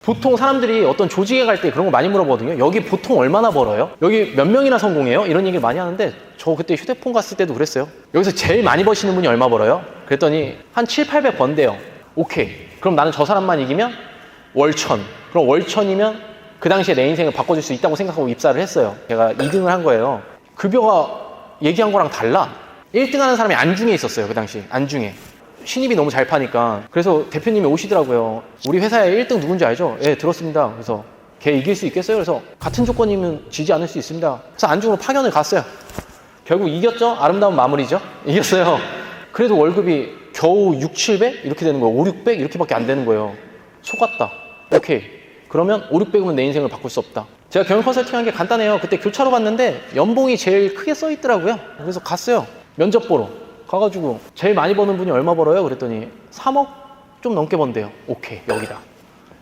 보통 사람들이 어떤 조직에 갈 때 그런 거 많이 물어보거든요. 여기 보통 얼마나 벌어요? 여기 몇 명이나 성공해요? 이런 얘기를 많이 하는데 저 그때 휴대폰 갔을 때도 그랬어요. 여기서 제일 많이 버시는 분이 얼마 벌어요? 그랬더니 한 7, 800 번대요. 오케이. 그럼 나는 저 사람만 이기면 월천. 그럼 월천이면 그 당시에 내 인생을 바꿔줄 수 있다고 생각하고 입사를 했어요. 제가 2등을 한 거예요. 급여가 얘기한 거랑 달라. 1등 하는 사람이 안중에 있었어요. 그 당시 안중에. 신입이 너무 잘 파니까. 그래서 대표님이 오시더라고요. 우리 회사에 1등 누군지 알죠? 예, 들었습니다. 그래서 걔 이길 수 있겠어요? 그래서 같은 조건이면 지지 않을 수 있습니다. 그래서 안중으로 파견을 갔어요. 결국 이겼죠? 아름다운 마무리죠? 이겼어요. 그래도 월급이 겨우 6, 700? 이렇게 되는 거예요. 5, 600? 이렇게밖에 안 되는 거예요. 속았다. 오케이. 그러면 5, 600이면 내 인생을 바꿀 수 없다. 제가 경영 컨설팅 한 게 간단해요. 그때 교차로 봤는데 연봉이 제일 크게 써 있더라고요. 그래서 갔어요. 면접 보러. 가가지고 제일 많이 버는 분이 얼마 벌어요? 그랬더니 3억 좀 넘게 번대요. 오케이, 여기다.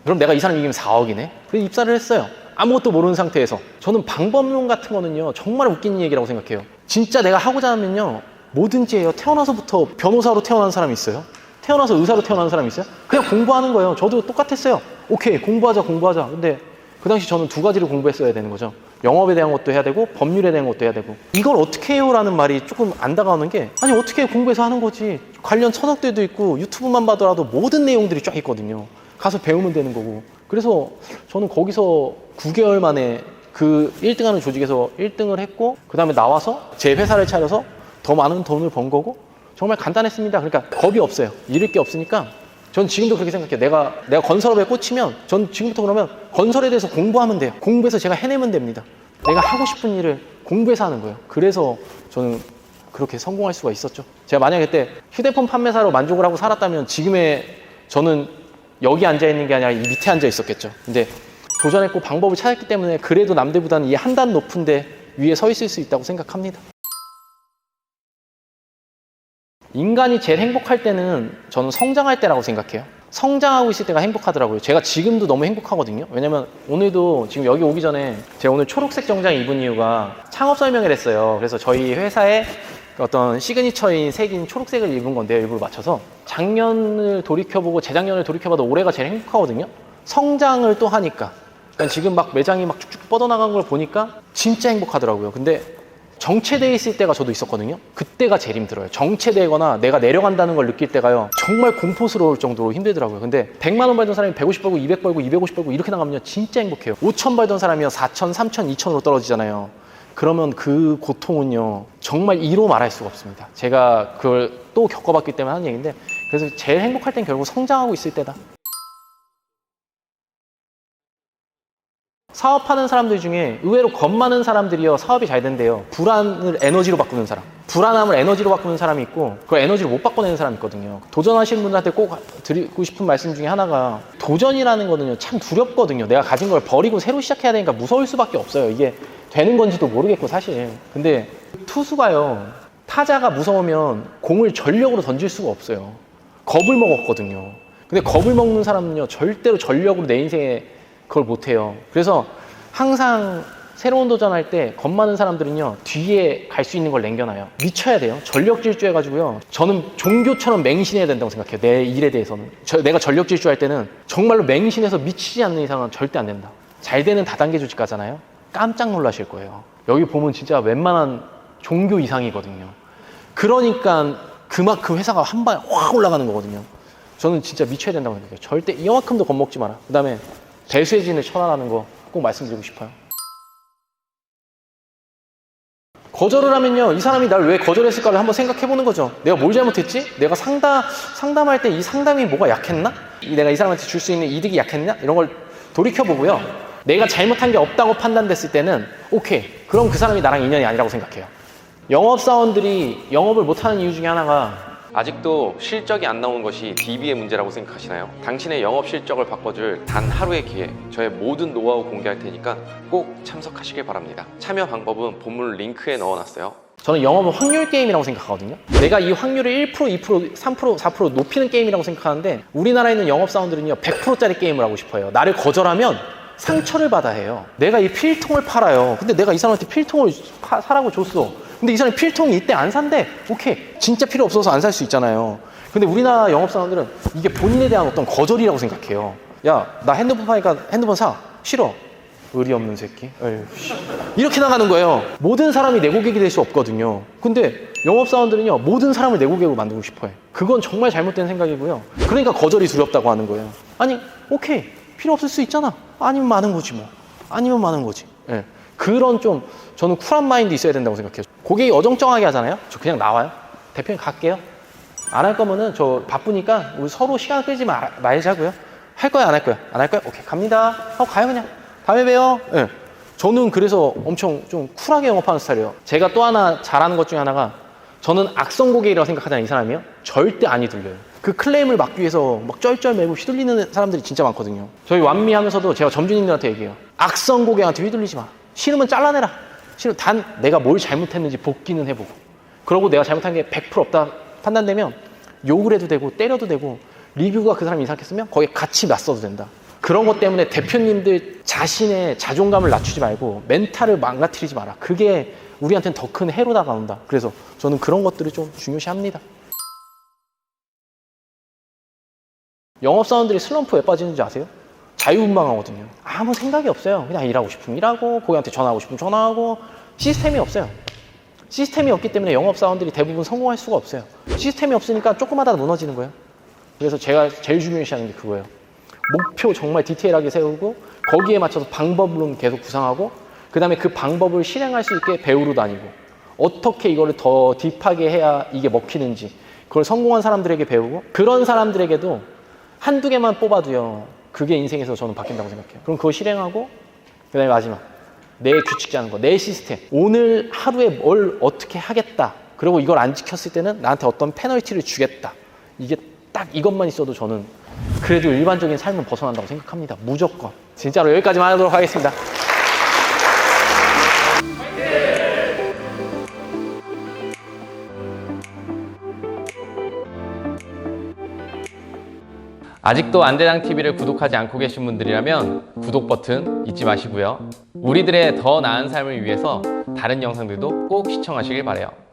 그럼 내가 이 사람 이기면 4억이네. 그래서 입사를 했어요. 아무것도 모르는 상태에서. 저는 방법론 같은 거는요 정말 웃기는 얘기라고 생각해요. 진짜 내가 하고자 하면요 뭐든지 해요. 태어나서부터 변호사로 태어난 사람이 있어요? 태어나서 의사로 태어난 사람이 있어요? 그냥 공부하는 거예요. 저도 똑같았어요. 오케이, 공부하자. 근데 그 당시 저는 두 가지를 공부했어야 되는 거죠. 영업에 대한 것도 해야 되고 법률에 대한 것도 해야 되고. 이걸 어떻게 해요? 라는 말이 조금 안 다가오는 게, 아니 어떻게 공부해서 하는 거지. 관련 서적들도 있고 유튜브만 봐더라도 모든 내용들이 쫙 있거든요. 가서 배우면 되는 거고. 그래서 저는 거기서 9개월 만에 그 1등하는 조직에서 1등을 했고, 그 다음에 나와서 제 회사를 차려서 더 많은 돈을 번 거고. 정말 간단했습니다. 그러니까 겁이 없어요. 잃을 게 없으니까. 전 지금도 그렇게 생각해요. 내가 건설업에 꽂히면 전 지금부터 그러면 건설에 대해서 공부하면 돼요. 공부해서 제가 해내면 됩니다. 내가 하고 싶은 일을 공부해서 하는 거예요. 그래서 저는 그렇게 성공할 수가 있었죠. 제가 만약에 그때 휴대폰 판매사로 만족을 하고 살았다면 지금의 저는 여기 앉아 있는 게 아니라 이 밑에 앉아 있었겠죠. 근데 도전했고 방법을 찾았기 때문에 그래도 남들보다는 이 한 단 높은데 위에 서 있을 수 있다고 생각합니다. 인간이 제일 행복할 때는 저는 성장할 때라고 생각해요. 성장하고 있을 때가 행복하더라고요. 제가 지금도 너무 행복하거든요. 왜냐면 오늘도 지금 여기 오기 전에 제가 오늘 초록색 정장 입은 이유가 창업 설명회를 했어요. 그래서 저희 회사의 어떤 시그니처인 색인 초록색을 입은 건데요. 일부러 맞춰서. 작년을 돌이켜보고 재작년을 돌이켜봐도 올해가 제일 행복하거든요. 성장을 또 하니까. 그러니까 지금 막 매장이 막 쭉쭉 뻗어나간 걸 보니까 진짜 행복하더라고요. 근데 정체되어 있을 때가 저도 있었거든요. 그때가 제일 힘들어요. 정체되거나 내가 내려간다는 걸 느낄 때가요 정말 공포스러울 정도로 힘들더라고요. 근데 100만 원 벌던 사람이 150 벌고 200 벌고 250 벌고 이렇게 나가면 진짜 행복해요. 5천 벌던 사람이요 4천, 3천, 2천으로 떨어지잖아요. 그러면 그 고통은요 정말 이로 말할 수가 없습니다. 제가 그걸 또 겪어봤기 때문에 하는 얘기인데, 그래서 제일 행복할 땐 결국 성장하고 있을 때다. 사업하는 사람들 중에 의외로 겁 많은 사람들이요 사업이 잘 된대요. 불안을 에너지로 바꾸는 사람, 불안함을 에너지로 바꾸는 사람이 있고, 그걸 에너지로 못 바꿔내는 사람이 있거든요. 도전하시는 분들한테 꼭 드리고 싶은 말씀 중에 하나가, 도전이라는 거는요 참 두렵거든요. 내가 가진 걸 버리고 새로 시작해야 되니까 무서울 수밖에 없어요. 이게 되는 건지도 모르겠고 사실. 근데 투수가요 타자가 무서우면 공을 전력으로 던질 수가 없어요. 겁을 먹었거든요. 근데 겁을 먹는 사람은요 절대로 전력으로 내 인생에 그걸 못해요. 그래서 항상 새로운 도전할 때 겁 많은 사람들은요 뒤에 갈 수 있는 걸 남겨놔요. 미쳐야 돼요. 전력 질주해가지고요, 저는 종교처럼 맹신해야 된다고 생각해요. 내 일에 대해서는. 내가 전력 질주할 때는 정말로 맹신해서 미치지 않는 이상은 절대 안 된다. 잘 되는 다단계 조직 가잖아요. 깜짝 놀라실 거예요. 여기 보면 진짜 웬만한 종교 이상이거든요. 그러니까 그만큼 회사가 한 방에 확 올라가는 거거든요. 저는 진짜 미쳐야 된다고 생각해요. 절대 이만큼도 겁먹지 마라. 그 다음에 배수의 진을 쳐라라는 거 꼭 말씀드리고 싶어요. 거절을 하면요 이 사람이 날 왜 거절했을까를 한번 생각해보는 거죠. 내가 뭘 잘못했지? 내가 상담할 때 이 상담이 뭐가 약했나? 내가 이 사람한테 줄 수 있는 이득이 약했나? 이런 걸 돌이켜보고요, 내가 잘못한 게 없다고 판단됐을 때는 오케이, 그럼 그 사람이 나랑 인연이 아니라고 생각해요. 영업사원들이 영업을 못하는 이유 중에 하나가, 아직도 실적이 안 나오는 것이 DB의 문제라고 생각하시나요? 당신의 영업 실적을 바꿔줄 단 하루의 기회, 저의 모든 노하우 공개할 테니까 꼭 참석하시길 바랍니다. 참여 방법은 본문 링크에 넣어놨어요. 저는 영업은 확률 게임이라고 생각하거든요. 내가 이 확률을 1%, 2%, 3%, 4% 높이는 게임이라고 생각하는데, 우리나라에 있는 영업사원들은요 100%짜리 게임을 하고 싶어요. 나를 거절하면 상처를 받아야 해요. 내가 이 필통을 팔아요. 근데 내가 이 사람한테 필통을 사라고 줬어. 근데 이 사람이 필통이 이때 안 산대. 오케이, 진짜 필요 없어서 안 살 수 있잖아요. 근데 우리나라 영업사원들은 이게 본인에 대한 어떤 거절이라고 생각해요. 야, 나 핸드폰 파니까 핸드폰 사. 싫어. 의리 없는 새끼. 에휴, 씨. 이렇게 나가는 거예요. 모든 사람이 내 고객이 될 수 없거든요. 근데 영업사원들은요, 모든 사람을 내 고객으로 만들고 싶어 해. 그건 정말 잘못된 생각이고요. 그러니까 거절이 두렵다고 하는 거예요. 아니, 오케이. 필요 없을 수 있잖아. 아니면 많은 거지 뭐. 아니면 많은 거지. 예. 그런 좀 저는 쿨한 마인드 있어야 된다고 생각해요. 고객이 어정쩡하게 하잖아요. 저 그냥 나와요. 대표님 갈게요. 안 할 거면은 저 바쁘니까 우리 서로 시간 끌지 말자고요. 할 거야, 안 할 거야? 안 할 거야? 오케이, 갑니다. 하고 가요, 그냥. 다음에 봬요. 예. 저는 그래서 엄청 좀 쿨하게 영업하는 스타일이에요. 제가 또 하나 잘하는 것 중에 하나가 저는 악성 고객이라고 생각하잖아요, 이 사람이요. 절대 안 휘둘려요. 그 클레임을 막기 위해서 막 쩔쩔매고 휘둘리는 사람들이 진짜 많거든요. 저희 완미하면서도 제가 점주님들한테 얘기해요. 악성 고객한테 휘둘리지 마. 싫으면 잘라내라. 싫으면 단 내가 뭘 잘못했는지 복귀는 해보고. 그러고 내가 잘못한 게 100% 없다 판단되면 욕을 해도 되고 때려도 되고 리뷰가 그 사람이 이상했으면 거기에 같이 맞서도 된다. 그런 것 때문에 대표님들 자신의 자존감을 낮추지 말고 멘탈을 망가뜨리지 마라. 그게 우리한테는 더 큰 해로 다가온다. 그래서 저는 그런 것들을 좀 중요시합니다. 영업사원들이 슬럼프 왜 빠지는지 아세요? 자유분방하거든요. 아무 생각이 없어요. 그냥 일하고 싶으면 일하고 고객한테 전화하고 싶으면 전화하고 시스템이 없어요. 시스템이 없기 때문에 영업사원들이 대부분 성공할 수가 없어요. 시스템이 없으니까 조금 하다가 무너지는 거예요. 그래서 제가 제일 중요시하는 게 그거예요. 목표 정말 디테일하게 세우고 거기에 맞춰서 방법론 계속 구상하고 그 다음에 그 방법을 실행할 수 있게 배우러 다니고 어떻게 이거를 더 딥하게 해야 이게 먹히는지 그걸 성공한 사람들에게 배우고 그런 사람들에게도 한두 개만 뽑아도요. 그게 인생에서 저는 바뀐다고 생각해요. 그럼 그거 실행하고 그 다음에 마지막 내 규칙 짜는 거, 내 시스템. 오늘 하루에 뭘 어떻게 하겠다. 그리고 이걸 안 지켰을 때는 나한테 어떤 페널티를 주겠다. 이게 딱 이것만 있어도 저는 그래도 일반적인 삶은 벗어난다고 생각합니다. 무조건. 진짜로 여기까지만 하도록 하겠습니다. 아직도 안대장TV를 구독하지 않고 계신 분들이라면 구독 버튼 잊지 마시고요. 우리들의 더 나은 삶을 위해서 다른 영상들도 꼭 시청하시길 바라요.